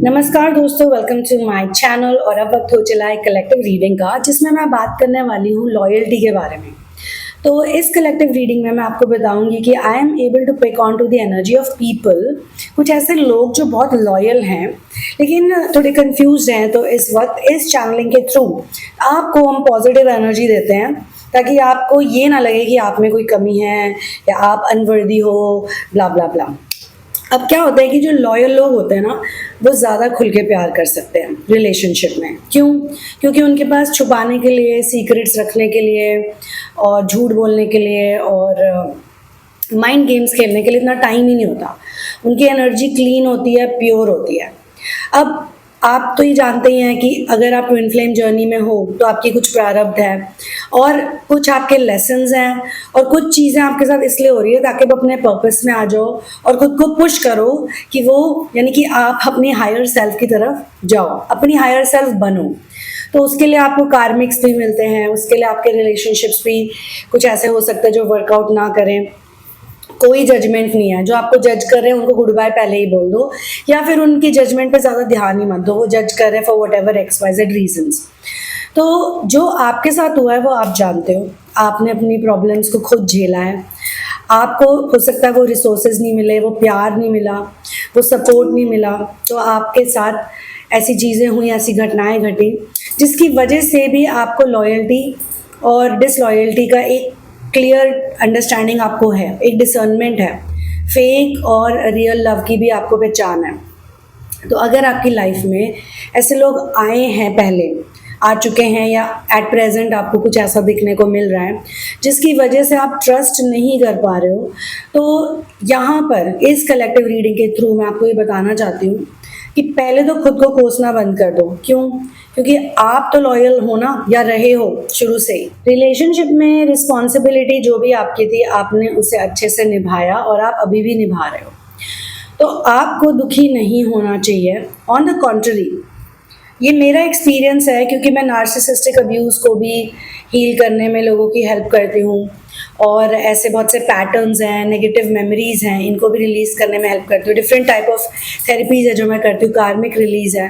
नमस्कार दोस्तों, welcome to my channel. और अब वक्त हो चला है कलेक्टिव रीडिंग का, जिसमें मैं बात करने वाली हूँ लॉयल्टी के बारे में। तो इस कलेक्टिव रीडिंग में मैं आपको बताऊंगी कि I am able to pick on to the energy of people. कुछ ऐसे लोग जो बहुत लॉयल हैं लेकिन थोड़े कंफ्यूज हैं, तो इस वक्त इस चैनलिंग के थ्रू आपको हम पॉजिटिव एनर्जी देते हैं ताकि आपको ये ना लगे कि आप में कोई कमी है या आप अनवर्दी हो, ब्ला ब्ला ब्ला। अब क्या होता है कि जो लॉयल लोग होते हैं ना, वो ज़्यादा खुल के प्यार कर सकते हैं रिलेशनशिप में। क्यों? क्योंकि उनके पास छुपाने के लिए, सीक्रेट्स रखने के लिए और झूठ बोलने के लिए और माइंड गेम्स खेलने के लिए इतना टाइम ही नहीं होता। उनकी एनर्जी क्लीन होती है, प्योर होती है। अब आप तो ये जानते ही हैं कि अगर आप ट्विन फ्लेम जर्नी में हो तो आपकी कुछ प्रारब्ध है और कुछ आपके लेसन्स हैं और कुछ चीज़ें आपके साथ इसलिए हो रही है ताकि आप अपने पर्पस में आ जाओ और खुद को पुश करो कि वो, यानी कि आप अपनी हायर सेल्फ की तरफ जाओ, अपनी हायर सेल्फ बनो। तो उसके लिए आपको कार्मिक्स भी मिलते हैं, उसके लिए आपके रिलेशनशिप्स भी कुछ ऐसे हो सकते हैं जो वर्कआउट ना करें। कोई जजमेंट नहीं है, जो आपको जज कर रहे हैं उनको गुड बाय पहले ही बोल दो, या फिर उनकी जजमेंट पे ज़्यादा ध्यान ही मत दो। वो जज कर रहे हैं for whatever XYZ reasons. तो जो आपके साथ हुआ है वो आप जानते हो, आपने अपनी प्रॉब्लम्स को खुद झेला है। आपको हो सकता है वो रिसोर्सेज नहीं मिले, वो प्यार नहीं मिला, वो सपोर्ट नहीं मिला, तो आपके साथ ऐसी चीज़ें हुई, ऐसी घटनाएं घटी जिसकी वजह से भी आपको लॉयल्टी और डिसलॉयल्टी का एक क्लियर अंडरस्टैंडिंग आपको है, एक डिसर्नमेंट है, फेक और रियल लव की भी आपको पहचान है। तो अगर आपकी लाइफ में ऐसे लोग आए हैं, पहले आ चुके हैं, या एट प्रेजेंट आपको कुछ ऐसा दिखने को मिल रहा है जिसकी वजह से आप ट्रस्ट नहीं कर पा रहे हो, तो यहाँ पर इस कलेक्टिव रीडिंग के थ्रू मैं आपको ये बताना चाहती हूँ कि पहले तो खुद को कोसना बंद कर दो। क्यों? क्योंकि आप तो लॉयल हो ना, या रहे हो शुरू से ही। रिलेशनशिप में रिस्पॉन्सिबिलिटी जो भी आपकी थी, आपने उसे अच्छे से निभाया और आप अभी भी निभा रहे हो। तो आपको दुखी नहीं होना चाहिए। ऑन द कॉन्ट्ररी, ये मेरा एक्सपीरियंस है क्योंकि मैं नार्सिसिस्टिक अब्यूज़ को भी हील करने में लोगों की हेल्प करती हूँ, और ऐसे बहुत से पैटर्न्स हैं, नेगेटिव मेमोरीज हैं, इनको भी रिलीज़ करने में हेल्प करती हूँ। डिफरेंट टाइप ऑफ थेरेपीज़ है जो मैं करती हूँ, कार्मिक रिलीज़ है।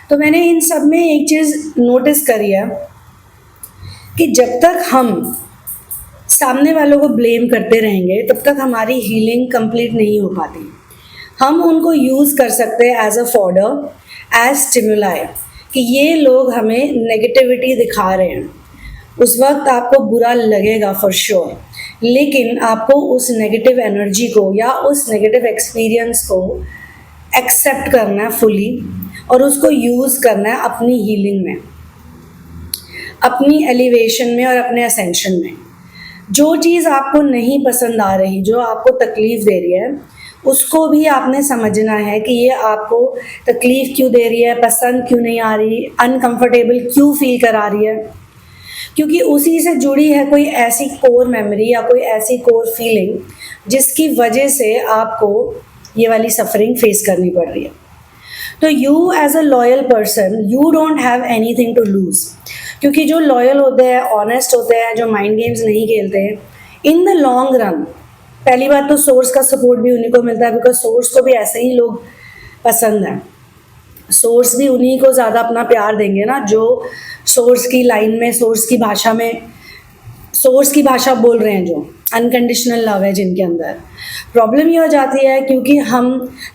तो मैंने इन सब में एक चीज़ नोटिस करी है कि जब तक हम सामने वालों को ब्लेम करते रहेंगे तब तक हमारी हीलिंग कंप्लीट नहीं हो पाती। हम उनको यूज़ कर सकते हैं as a fodder, as stimuli, कि ये लोग हमें नेगेटिविटी दिखा रहे हैं। उस वक्त आपको बुरा लगेगा फॉर श्योर, लेकिन आपको उस नेगेटिव एनर्जी को या उस नेगेटिव एक्सपीरियंस को एक्सेप्ट करना है फुली, और उसको यूज़ करना है अपनी हीलिंग में, अपनी एलिवेशन में और अपने असेंशन में। जो चीज़ आपको नहीं पसंद आ रही, जो आपको तकलीफ़ दे रही है, उसको भी आपने समझना है कि ये आपको तकलीफ़ क्यों दे रही है, पसंद क्यों नहीं आ रही, अनकंफर्टेबल क्यों फील करा रही है। क्योंकि उसी से जुड़ी है कोई ऐसी कोर मेमोरी या कोई ऐसी कोर फीलिंग जिसकी वजह से आपको ये वाली सफरिंग फेस करनी पड़ रही है। तो you as a loyal person, you don't have anything to lose. क्योंकि जो लॉयल होते हैं, ऑनेस्ट होते हैं, जो माइंड गेम्स नहीं खेलते हैं, इन द लॉन्ग रन, पहली बात तो सोर्स का सपोर्ट भी उन्हीं को मिलता है, बिकॉज सोर्स को भी ऐसे ही लोग पसंद हैं। सोर्स भी उन्हीं को ज़्यादा अपना प्यार देंगे ना, जो सोर्स की लाइन में, सोर्स की भाषा में, सोर्स की भाषा बोल रहे हैं, जो अनकंडीशनल लव है जिनके अंदर। प्रॉब्लम ये हो जाती है क्योंकि हम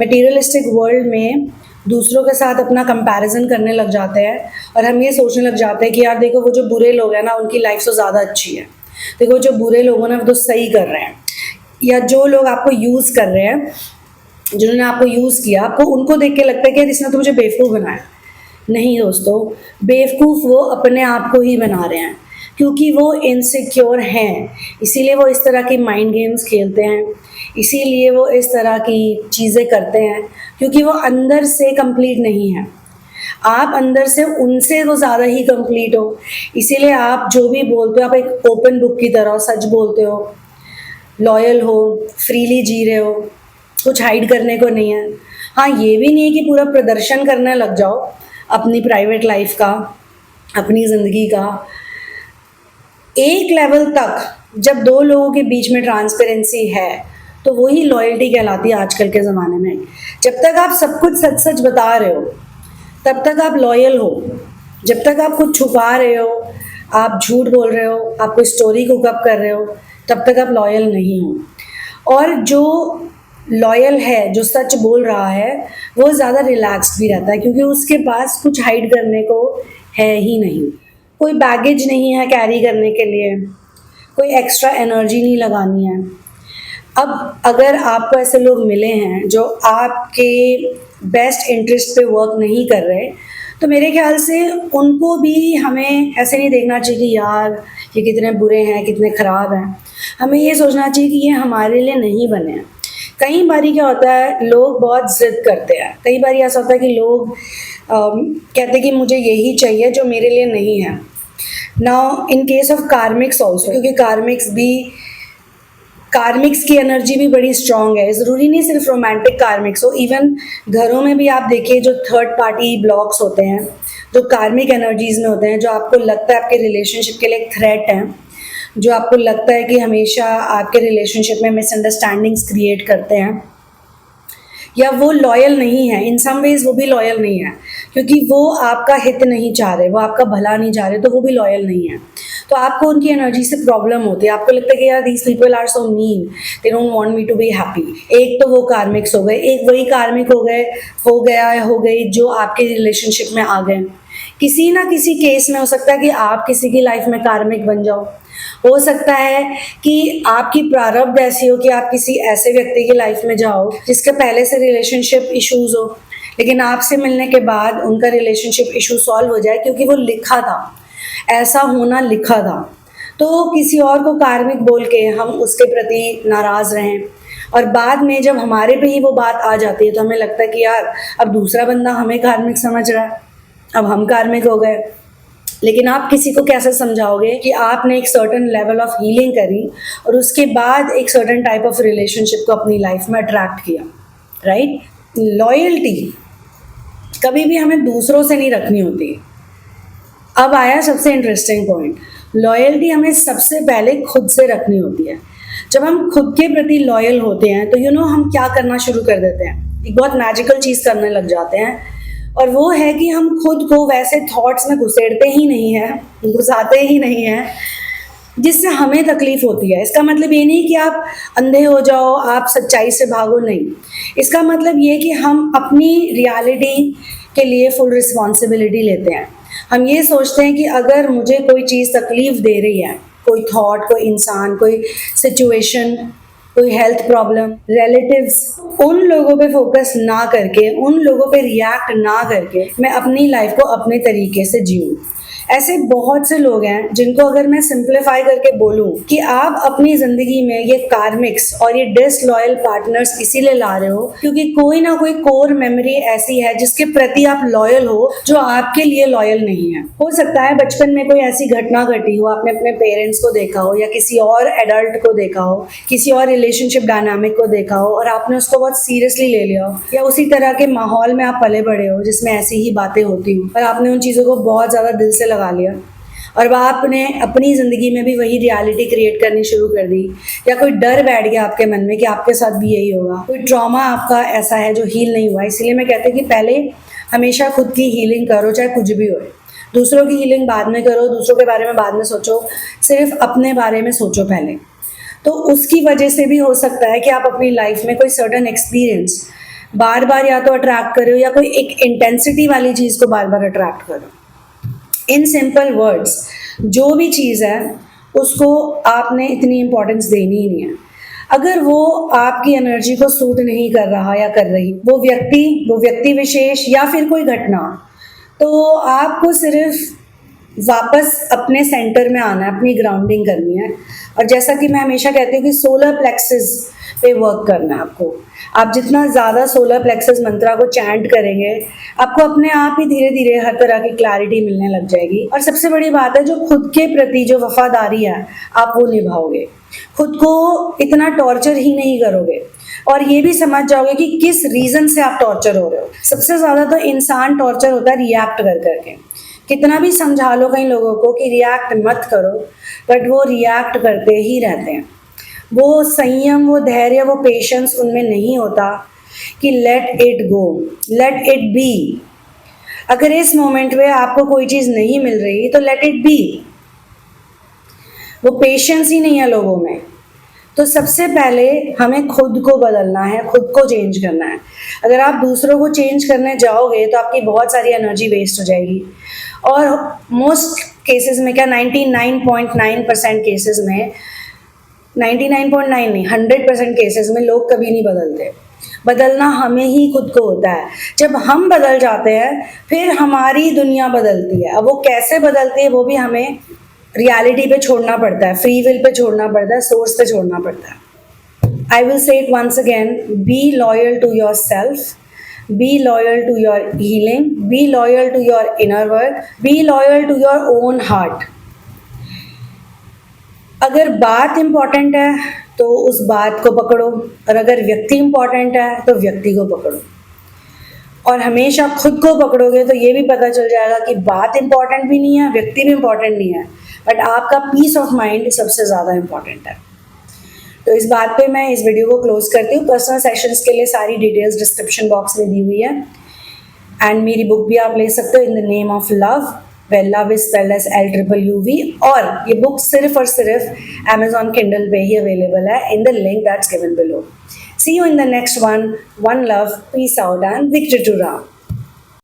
मटेरियलिस्टिक वर्ल्ड में दूसरों के साथ अपना कंपैरिजन करने लग जाते हैं और हम ये सोचने लग जाते हैं कि यार देखो, वो जो बुरे लोग हैं ना, उनकी लाइफ तो ज़्यादा अच्छी है, देखो जो बुरे लोग हैं ना वो तो सही कर रहे हैं, या जो लोग आपको यूज़ कर रहे हैं, जिन्होंने आपको यूज़ किया, आपको उनको देख के लगता है कि इसने तो मुझे बेवकूफ़ बनाया। नहीं दोस्तों, बेवकूफ़ वो अपने आप को ही बना रहे हैं, क्योंकि वो इनसिक्योर हैं, इसीलिए वो इस तरह की माइंड गेम्स खेलते हैं, इसीलिए वो इस तरह की चीज़ें करते हैं, क्योंकि वो अंदर से कंप्लीट नहीं है। आप अंदर से उनसे वो ज़्यादा ही कंप्लीट हो, इसीलिए आप जो भी बोलते हो, आप एक ओपन बुक की तरह सच बोलते हो, लॉयल हो, फ्रीली जी रहे हो, कुछ हाइड करने को नहीं है। हाँ, ये भी नहीं है कि पूरा प्रदर्शन करने लग जाओ अपनी प्राइवेट लाइफ का, अपनी ज़िंदगी का। एक लेवल तक जब दो लोगों के बीच में ट्रांसपेरेंसी है तो वही लॉयल्टी कहलाती है आजकल के ज़माने में। जब तक आप सब कुछ सच सच बता रहे हो तब तक आप लॉयल हो। जब तक आप कुछ छुपा रहे हो, आप झूठ बोल रहे हो, आप कोई स्टोरी कुक अप कर रहे हो, तब तक आप लॉयल नहीं हो। और जो लॉयल है, जो सच बोल रहा है, वो ज़्यादा रिलैक्स्ड भी रहता है क्योंकि उसके पास कुछ हाइड करने को है ही नहीं। कोई बैगेज नहीं है कैरी करने के लिए, कोई एक्स्ट्रा एनर्जी नहीं लगानी है। अब अगर आपको ऐसे लोग मिले हैं जो आपके बेस्ट इंटरेस्ट पे वर्क नहीं कर रहे, तो मेरे ख्याल से उनको भी हमें ऐसे नहीं देखना चाहिए कि यार ये कितने बुरे हैं, कितने ख़राब हैं। हमें ये सोचना चाहिए कि ये हमारे लिए नहीं बने हैं। कई बारी क्या होता है, लोग बहुत ज़िद करते हैं। कई बारी ऐसा होता है कि लोग कहते हैं कि मुझे यही चाहिए जो मेरे लिए नहीं है। Now in case of karmics also, क्योंकि कार्मिक्स की एनर्जी भी बड़ी स्ट्रांग है। ज़रूरी नहीं सिर्फ रोमांटिक कार्मिक्स हो, इवन घरों में भी आप देखिए जो थर्ड पार्टी ब्लॉक्स होते हैं, जो कार्मिक एनर्जीज में होते हैं, जो आपको लगता है आपके रिलेशनशिप के लिए एक थ्रेट है, जो आपको लगता है कि हमेशा आपके रिलेशनशिप में मिसअंडरस्टैंडिंग्स क्रिएट करते हैं, या वो लॉयल नहीं है। इन सम वेज वो भी लॉयल नहीं है क्योंकि वो आपका हित नहीं चाह रहे, वो आपका भला नहीं चाह रहे, तो वो भी लॉयल नहीं है। तो आपको उनकी एनर्जी से प्रॉब्लम होती है। आपको लगता है कि यार these people are so mean, they don't want me to be happy. एक तो वो कार्मिक्स हो गए, एक वही कार्मिक हो गई जो आपके रिलेशनशिप में आ गए। किसी ना किसी केस में हो सकता है कि आप किसी की लाइफ में कार्मिक बन जाओ। हो सकता है कि आपकी प्रारब्ध ऐसी हो कि आप किसी ऐसे व्यक्ति की लाइफ में जाओ जिसके पहले से रिलेशनशिप इश्यूज हो, लेकिन आपसे मिलने के बाद उनका रिलेशनशिप इशू सॉल्व हो जाए क्योंकि वो लिखा था, ऐसा होना लिखा था। तो किसी और को कार्मिक बोल के हम उसके प्रति नाराज़ रहें, और बाद में जब हमारे पे ही वो बात आ जाती है तो हमें लगता है कि यार अब दूसरा बंदा हमें कार्मिक समझ रहा है, अब हम कार्मिक हो गए। लेकिन आप किसी को कैसे समझाओगे कि आपने एक सर्टेन लेवल ऑफ हीलिंग करी और उसके बाद एक सर्टेन टाइप ऑफ रिलेशनशिप को अपनी लाइफ में अट्रैक्ट किया, राइट? लॉयल्टी कभी भी हमें दूसरों से नहीं रखनी होती। अब आया सबसे इंटरेस्टिंग पॉइंट, लॉयल्टी हमें सबसे पहले खुद से रखनी होती है। जब हम खुद के प्रति लॉयल होते हैं तो हम क्या करना शुरू कर देते हैं, एक बहुत मैजिकल चीज़ करने लग जाते हैं, और वो है कि हम खुद को वैसे थॉट्स में घुसाते ही नहीं हैं जिससे हमें तकलीफ होती है। इसका मतलब ये नहीं कि आप अंधे हो जाओ, आप सच्चाई से भागो, नहीं। इसका मतलब ये कि हम अपनी रियलिटी के लिए फुल रिस्पॉन्सिबिलिटी लेते हैं। हम ये सोचते हैं कि अगर मुझे कोई चीज़ तकलीफ दे रही है, कोई थॉट, कोई इंसान, कोई सिचुएशन, कोई हेल्थ प्रॉब्लम, रिलेटिव्स, उन लोगों पे फोकस ना करके, उन लोगों पे रिएक्ट ना करके मैं अपनी लाइफ को अपने तरीके से जीऊँ। ऐसे बहुत से लोग हैं जिनको अगर मैं सिंप्लीफाई करके बोलूं कि आप अपनी ज़िंदगी में ये कार्मिक्स और ये डिसलॉयल पार्टनर्स इसीलिए ला रहे हो क्योंकि कोई ना कोई कोर मेमोरी ऐसी है जिसके प्रति आप लॉयल हो जो आपके लिए लॉयल नहीं है। हो सकता है बचपन में कोई ऐसी घटना घटी हो, आपने अपने पेरेंट्स को देखा हो या किसी और एडल्ट को देखा हो, किसी और रिलेशनशिप डायनामिक को देखा हो और आपने उसको बहुत सीरियसली ले लिया हो, या उसी तरह के माहौल में आप पले बड़े हो जिसमें ऐसी ही बातें होती हो और आपने उन चीज़ों को बहुत ज़्यादा दिल से लगा लिया और वह आपने अपनी ज़िंदगी में भी वही रियलिटी क्रिएट करनी शुरू कर दी, या कोई डर बैठ गया आपके मन में कि आपके साथ भी यही होगा, कोई ट्रॉमा आपका ऐसा है जो हील नहीं हुआ। इसलिए मैं कहती हूँ कि पहले हमेशा खुद की हीलिंग करो, चाहे कुछ भी हो। दूसरों की हीलिंग बाद में करो, दूसरों के बारे में बाद में सोचो, सिर्फ अपने बारे में सोचो पहले। तो उसकी वजह से भी हो सकता है कि आप अपनी लाइफ में कोई सर्टन एक्सपीरियंस बार बार या तो अट्रैक्ट करो या कोई एक इंटेंसिटी वाली चीज़ को बार बार अट्रैक्ट करो। इन सिंपल वर्ड्स, जो भी चीज़ है उसको आपने इतनी इम्पोर्टेंस देनी ही नहीं है। अगर वो आपकी एनर्जी को सूट नहीं कर रहा या कर रही, वो व्यक्ति विशेष या फिर कोई घटना, तो आपको सिर्फ वापस अपने सेंटर में आना है, अपनी ग्राउंडिंग करनी है। और जैसा कि मैं हमेशा कहती हूँ कि सोलर प्लेक्सेस पे वर्क करना है आपको। आप जितना ज़्यादा सोलर प्लेक्सेस मंत्रा को चैंट करेंगे, आपको अपने आप ही धीरे धीरे हर तरह की क्लैरिटी मिलने लग जाएगी। और सबसे बड़ी बात है, जो खुद के प्रति जो वफादारी है आप वो निभाओगे, खुद को इतना टॉर्चर ही नहीं करोगे और ये भी समझ जाओगे कि किस रीज़न से आप टॉर्चर हो रहे हो। सबसे ज़्यादा तो इंसान टॉर्चर होता है रिएक्ट कर करके। कितना भी समझा लो कई लोगों को कि रिएक्ट मत करो, बट वो रिएक्ट करते ही रहते हैं। वो संयम, वो धैर्य, वो पेशेंस उनमें नहीं होता कि let it go, let it be. अगर इस मोमेंट में आपको कोई चीज़ नहीं मिल रही तो लेट इट बी। वो पेशेंस ही नहीं है लोगों में। तो सबसे पहले हमें खुद को बदलना है, खुद को चेंज करना है। अगर आप दूसरों को चेंज करने जाओगे तो आपकी बहुत सारी एनर्जी वेस्ट हो जाएगी। और मोस्ट केसेस में, क्या 99.9% केसेस में, 99.9 नहीं, 100% केसेस में लोग कभी नहीं बदलते। बदलना हमें ही खुद को होता है। जब हम बदल जाते हैं फिर हमारी दुनिया बदलती है। अब वो कैसे बदलती है वो भी हमें रियलिटी पे छोड़ना पड़ता है, फ्री विल पे छोड़ना पड़ता है, सोर्स पे छोड़ना पड़ता है। I will say it once again, be loyal to yourself, be loyal to your healing, be loyal to your inner work, be loyal to your own heart. अगर बात important है तो उस बात को पकड़ो, और अगर व्यक्ति इंपॉर्टेंट है तो व्यक्ति को पकड़ो। और हमेशा खुद को पकड़ोगे तो ये भी पता चल जाएगा कि बात इंपॉर्टेंट भी नहीं है, व्यक्ति भी इंपॉर्टेंट नहीं है, बट आपका पीस ऑफ माइंड सबसे ज़्यादा इंपॉर्टेंट है। तो इस बात पे मैं इस वीडियो को क्लोज करती हूँ। पर्सनल सेशंस के लिए सारी डिटेल्स डिस्क्रिप्शन बॉक्स में दी हुई है। एंड मेरी बुक भी आप ले सकते हो, in the name of love, where love is spelled as LVV। और ये बुक सिर्फ और सिर्फ Amazon Kindle पे ही अवेलेबल है, in the link that's given below. See you in the next one. One love, peace out, and Victor to Ram.